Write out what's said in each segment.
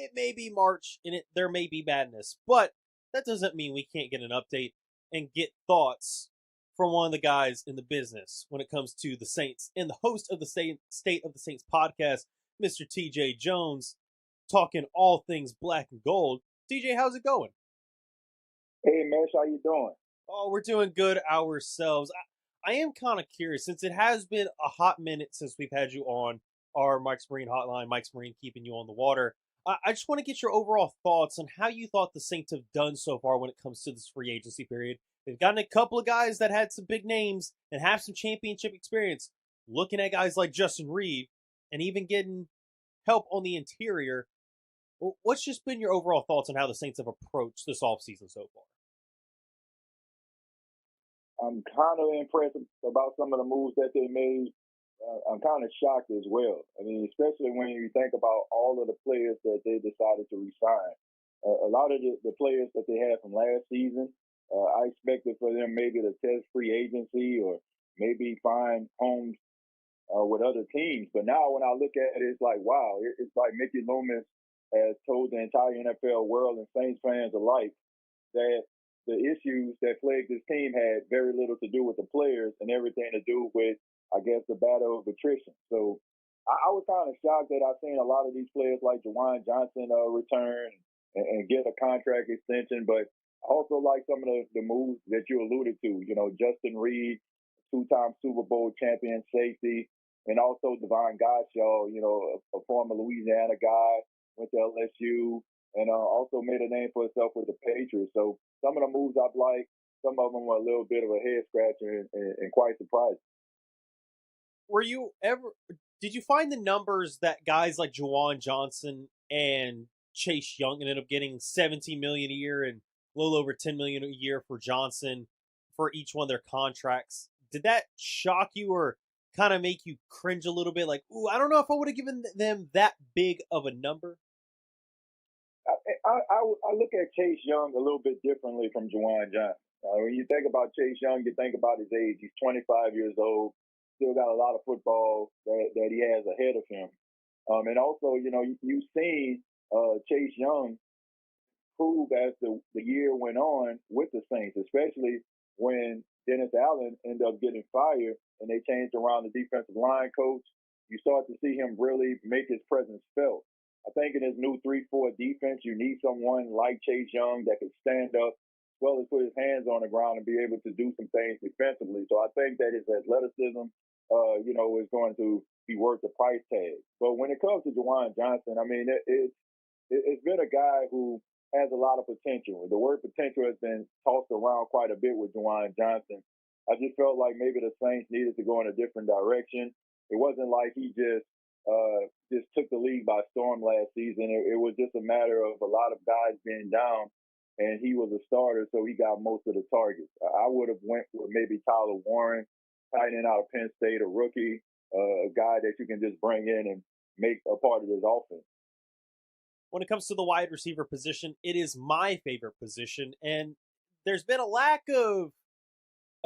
it may be March and there may be madness, but that doesn't mean we can't get an update and get thoughts from one of the guys in the business when it comes to the Saints and the host of the State of the Saints podcast, Mr. TJ Jones, talking all things black and gold. TJ, how's it going? Hey, Meche, how you doing? Oh, we're doing good ourselves. I am kind of curious since it has been a hot minute since we've had you on our Mike's Marine hotline. Mike's Marine keeping you on the water. I just want to get your overall thoughts on how you thought the Saints have done so far when it comes to this free agency period. They've gotten a couple of guys that had some big names and have some championship experience. Looking at guys like Justin Reed and even getting help on the interior. What's just been your overall thoughts on how the Saints have approached this offseason so far? I'm kind of impressed about some of the moves that they made. I'm kind of shocked as well. I mean, especially when you think about all of the players that they decided to resign. A lot of the players that they had from last season, I expected for them maybe to test free agency or maybe find homes with other teams. But now when I look at it, it's like, wow, it's like Mickey Loomis has told the entire NFL world and Saints fans alike that the issues that plagued this team had very little to do with the players and everything to do with, I guess, the battle of attrition. So I was kind of shocked that I've seen a lot of these players like Jawan Johnson return and get a contract extension. But I also like some of the moves that you alluded to. You know, Justin Reed, two-time Super Bowl champion safety, and also Devon Godshaw, you know, a former Louisiana guy, went to LSU, and also made a name for himself with the Patriots. So some of the moves I've liked, some of them were a little bit of a head scratcher and quite surprising. Did you find the numbers that guys like Jawan Johnson and Chase Young ended up getting $17 million a year and a little over $10 million a year for Johnson for each one of their contracts? Did that shock you or kind of make you cringe a little bit? Like, ooh, I don't know if I would have given them that big of a number. I look at Chase Young a little bit differently from Jawan Johnson. When you think about Chase Young, you think about his age. He's 25 years old, still got a lot of football that he has ahead of him. And also, you know, you've seen Chase Young prove as the year went on with the Saints, especially when Dennis Allen ended up getting fired and they changed around the defensive line coach. You start to see him really make his presence felt. I think in his new 3-4 defense, you need someone like Chase Young that can stand up as well as put his hands on the ground and be able to do some things defensively. So I think that his athleticism, is going to be worth the price tag. But when it comes to Jawan Johnson, I mean, it's been a guy who has a lot of potential. The word potential has been tossed around quite a bit with Jawan Johnson. I just felt like maybe the Saints needed to go in a different direction. It wasn't like he just took the league by storm last season. It was just a matter of a lot of guys being down, and he was a starter, so he got most of the targets. I would have went with maybe Tyler Warren, tight end out of Penn State, a rookie, a guy that you can just bring in and make a part of this offense. When it comes to the wide receiver position, it is my favorite position, and there's been a lack of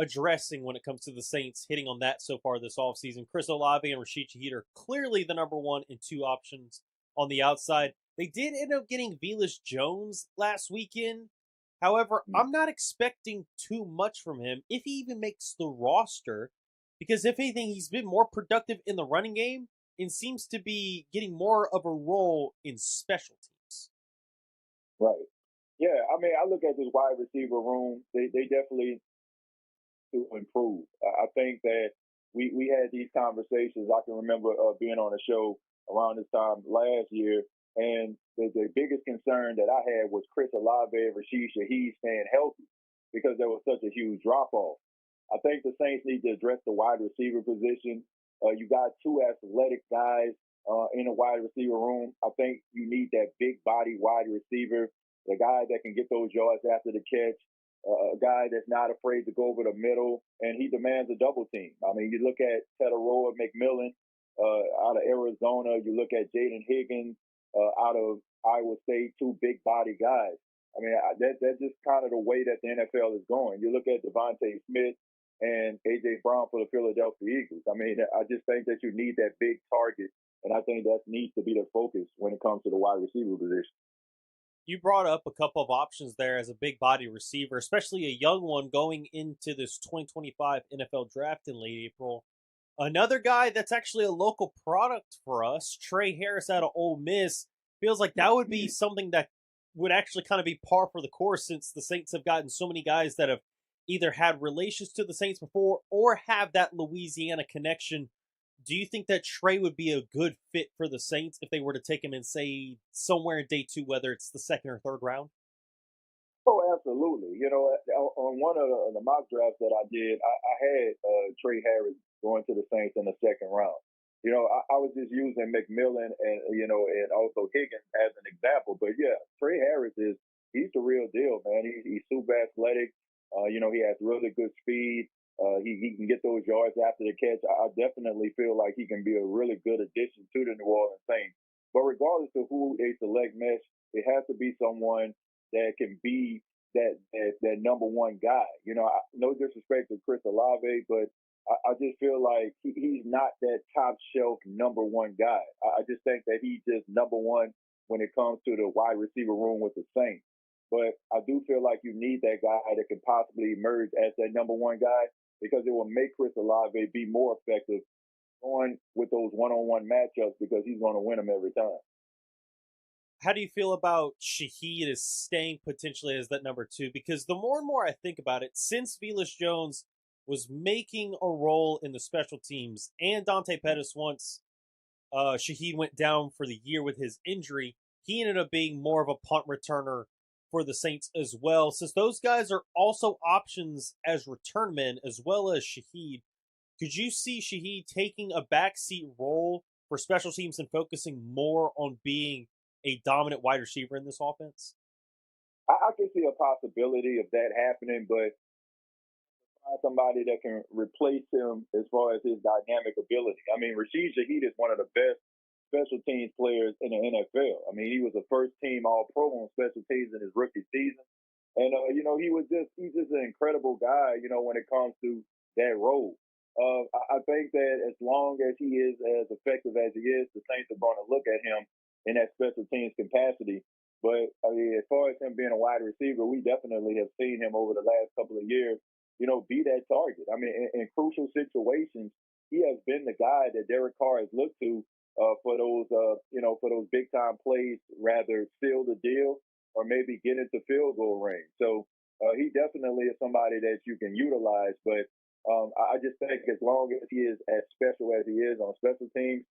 addressing when it comes to the Saints hitting on that so far this offseason. Chris Olave and Rashid Shaheed are clearly the number one and two options on the outside. They did end up getting Velus Jones last weekend. However, I'm not expecting too much from him if he even makes the roster, because if anything, he's been more productive in the running game and seems to be getting more of a role in special teams. Right. Yeah, I mean, I look at this wide receiver room. They definitely to improve. I think that we had these conversations. I can remember being on a show around this time last year, and the biggest concern that I had was Chris Olave and Rashid Shaheed staying healthy because there was such a huge drop-off. I think the Saints need to address the wide receiver position. You got two athletic guys in the wide receiver room. I think you need that big body wide receiver, the guy that can get those yards after the catch, a guy that's not afraid to go over the middle, and he demands a double team. I mean, you look at Tedoroa McMillan out of Arizona. You look at Jaden Higgins out of Iowa State, two big body guys. I mean, that's just kind of the way that the NFL is going. You look at Devontae Smith and A.J. Brown for the Philadelphia Eagles. I mean, I just think that you need that big target And I think that needs to be the focus when it comes to the wide receiver position. You brought up a couple of options there as a big body receiver, especially a young one going into this 2025 NFL draft in late April. Another guy that's actually a local product for us, Trey Harris out of Ole Miss, feels like that would be something that would actually kind of be par for the course, since the Saints have gotten so many guys that have either had relations to the Saints before or have that Louisiana connection. Do you think that Trey would be a good fit for the Saints if they were to take him in, say, somewhere in day two, whether it's the second or third round? Oh, absolutely. On one of the mock drafts that I did, I had Trey Harris going to the Saints in the second round. I was just using McMillan and also Higgins as an example. But yeah, Trey Harris he's the real deal, man. He's super athletic. He has really good speed. He can get those yards after the catch. I definitely feel like he can be a really good addition to the New Orleans Saints. But regardless of who they select, Mesh, it has to be someone that can be that number one guy. No disrespect to Chris Olave, but I just feel like he's not that top shelf number one guy. I just think that he's just number one when it comes to the wide receiver room with the Saints. But I do feel like you need that guy that can possibly emerge as that number one guy, because it will make Chris Olave be more effective going with those one-on-one matchups, because he's going to win them every time. How do you feel about Shaheed as staying potentially as that number two? Because the more and more I think about it, since Velus Jones was making a role in the special teams, and Dante Pettis, once Shaheed went down for the year with his injury, he ended up being more of a punt returner for the Saints as well. Since those guys are also options as return men as well as Shaheed, could you see Shaheed taking a backseat role for special teams and focusing more on being a dominant wide receiver in this offense? I can see a possibility of that happening, but find somebody that can replace him as far as his dynamic ability. I mean, Rashid Shaheed is one of the best special teams players in the NFL. I mean, he was a first team All Pro on special teams in his rookie season. And, he's just an incredible guy, when it comes to that role. I think that as long as he is as effective as he is, the Saints are going to look at him in that special teams capacity. But I mean, as far as him being a wide receiver, we definitely have seen him over the last couple of years, be that target. I mean, in crucial situations, he has been the guy that Derek Carr has looked to for those big time plays, rather seal the deal or maybe get into field goal range. So he definitely is somebody that you can utilize. But I just think as long as he is as special as he is on special teams,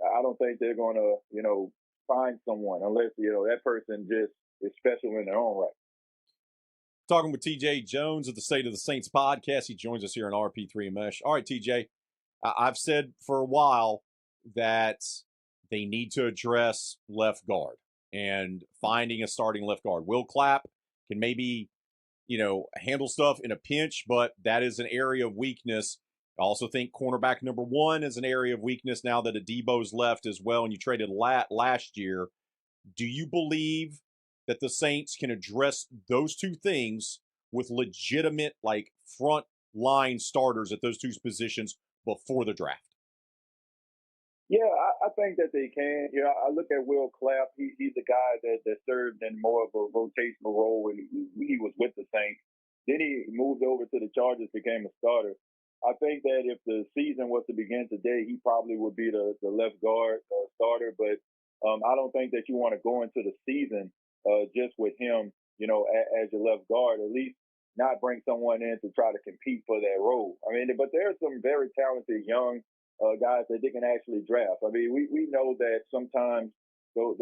I don't think they're going to, find someone unless, that person just is special in their own right. Talking with TJ Jones of the State of the Saints podcast. He joins us here on RP3 and Meche. All right, TJ, I've said for a while that they need to address left guard and finding a starting left guard. Will Clapp can maybe, handle stuff in a pinch, but that is an area of weakness. I also think cornerback number one is an area of weakness now that Adebo's left as well, and you traded last year. Do you believe that the Saints can address those two things with legitimate, front line starters at those two positions before the draft? Yeah, I think that they can. I look at Will Clapp. He's a guy that served in more of a rotational role when he was with the Saints. Then he moved over to the Chargers, became a starter. I think that if the season was to begin today, he probably would be the left guard starter. But I don't think that you want to go into the season just with him, as your left guard. At least not bring someone in to try to compete for that role. I mean, but there are some very talented young guys that they can actually draft. I mean, we know that sometimes those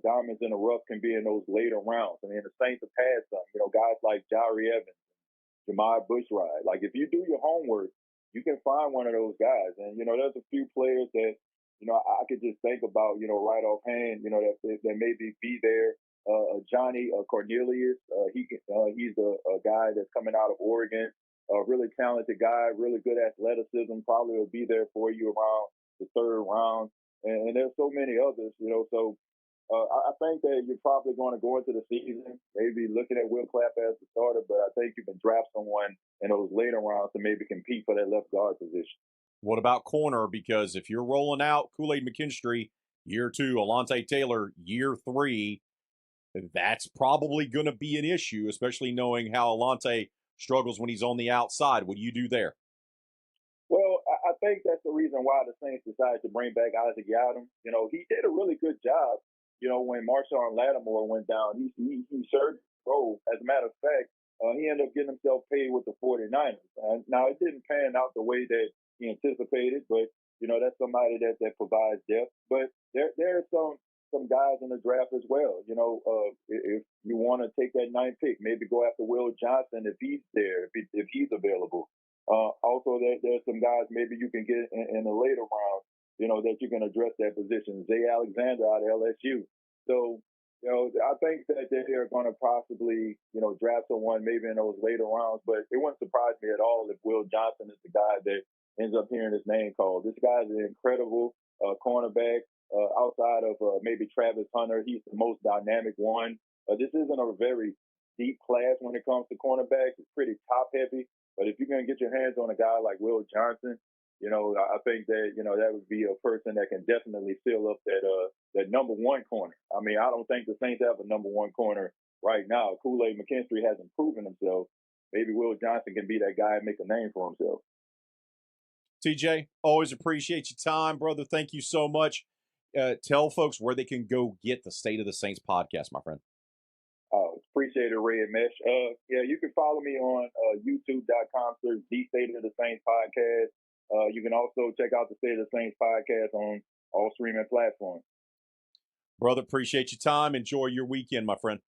diamonds in the rough can be in those later rounds. I mean, the Saints have had some, guys like Jari Evans, Jamar Bushride. Like, if you do your homework, you can find one of those guys. And, there's a few players that, I could just think about, right offhand, that maybe be there. Johnny Cornelius, he's a guy that's coming out of Oregon. A really talented guy, really good athleticism, probably will be there for you around the third round. And there's so many others, so I think that you're probably going to go into the season maybe looking at Will Clapp as the starter, but I think you can draft someone in those later rounds to maybe compete for that left guard position. What about corner? Because if you're rolling out Kool-Aid McKinstry year 2, Alontae Taylor year 3, that's probably going to be an issue, especially knowing how Alontae struggles when he's on the outside. What do you do there? Well, I think that's the reason why the Saints decided to bring back Isaac Yiadom. He did a really good job. When Marshawn Lattimore went down, he served the role. As a matter of fact, he ended up getting himself paid with the 49ers. Now, it didn't pan out the way that he anticipated, but, that's somebody that provides depth. But there are some guys in the draft as well. If you want to take that 9th pick, maybe go after Will Johnson if he's there, if he's available. Also, there's some guys maybe you can get in the later rounds, that you can address that position. Zay Alexander out of LSU. So, I think that they're going to possibly, draft someone maybe in those later rounds. But it wouldn't surprise me at all if Will Johnson is the guy that ends up hearing his name called. This guy's an incredible cornerback. Outside of maybe Travis Hunter, he's the most dynamic one. This isn't a very deep class when it comes to cornerbacks. It's pretty top heavy. But if you're going to get your hands on a guy like Will Johnson, I think that, that would be a person that can definitely fill up that number 1 corner. I mean, I don't think the Saints have a number 1 corner right now. Kool-Aid McKinstry hasn't proven himself. Maybe Will Johnson can be that guy and make a name for himself. TJ, always appreciate your time, brother. Thank you so much. Tell folks where they can go get the State of the Saints podcast, my friend. Appreciate it, Ray and Meche. You can follow me on youtube.com/The State of the Saints podcast. You can also check out the State of the Saints podcast on all streaming platforms. Brother, appreciate your time. Enjoy your weekend, my friend.